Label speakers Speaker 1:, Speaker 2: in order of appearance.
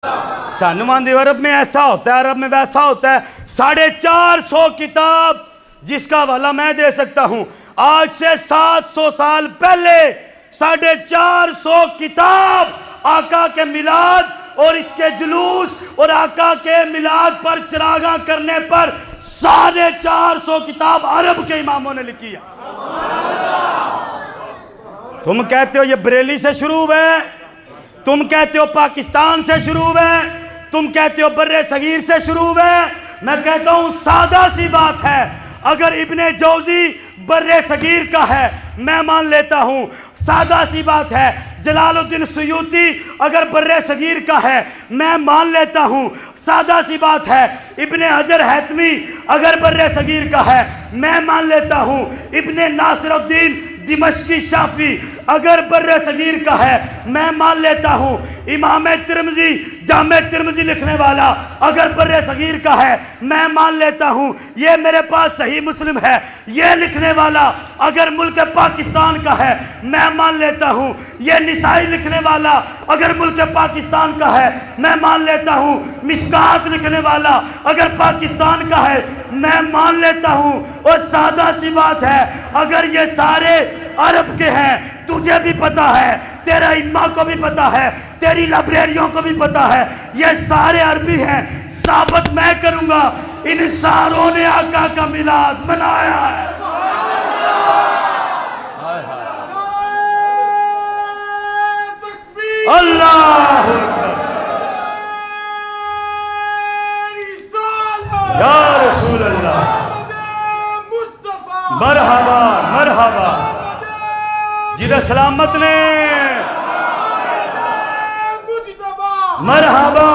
Speaker 1: شانمان عرب میں ایسا ہوتا ہے، عرب میں ویسا ہوتا ہے. 450 کتاب جس کا حوالہ میں دے سکتا ہوں. آج سے 700 سال پہلے 450 کتاب آقا کے میلاد اور اس کے جلوس اور آقا کے میلاد پر چراغاں کرنے پر 450 کتاب عرب کے اماموں نے لکھی ہے. تم کہتے ہو یہ بریلی سے شروع ہوئے، تم کہتے ہو پاکستان سے شروع ہوئے، تم کہتے ہو بر صغیر سے شروع ہوئے. میں کہتا ہوں سادہ سی بات ہے، اگر ابن جوزی بر صغیر کا ہے میں مان لیتا ہوں. سادہ سی بات ہے، جلال الدین سیوطی اگر بر صغیر کا ہے میں مان لیتا ہوں. سادہ سی بات ہے، ابن حجر حیتمی اگر بر صغیر کا ہے میں مان لیتا ہوں. ابن ناصر الدین دمشقی شافعی اگر بر صغیر کا ہے میں مان لیتا ہوں. امام ترمذی جامع ترمذی لکھنے والا اگر بر صغیر کا ہے میں مان لیتا ہوں. یہ میرے پاس صحیح مسلم ہے، یہ لکھنے والا اگر ملک پاکستان کا ہے میں مان لیتا ہوں. یہ نسائی لکھنے والا اگر ملک پاکستان کا ہے میں مان لیتا ہوں. مشکات لکھنے والا اگر پاکستان کا ہے میں مان لیتا ہوں. اور سادہ سی بات ہے، اگر یہ سارے عرب کے ہیں تجھے بھی پتا ہے، تیرا امام کو بھی پتا ہے، تیری لائبریریوں کو بھی پتا ہے، یہ سارے عربی ہیں. ثابت میں کروں گا ان ساروں نے آقا کا میلاد منایا ہے. اللہ یا رسول اللہ، مرحبا مرحبا جدہ سلامت نے، مرحبا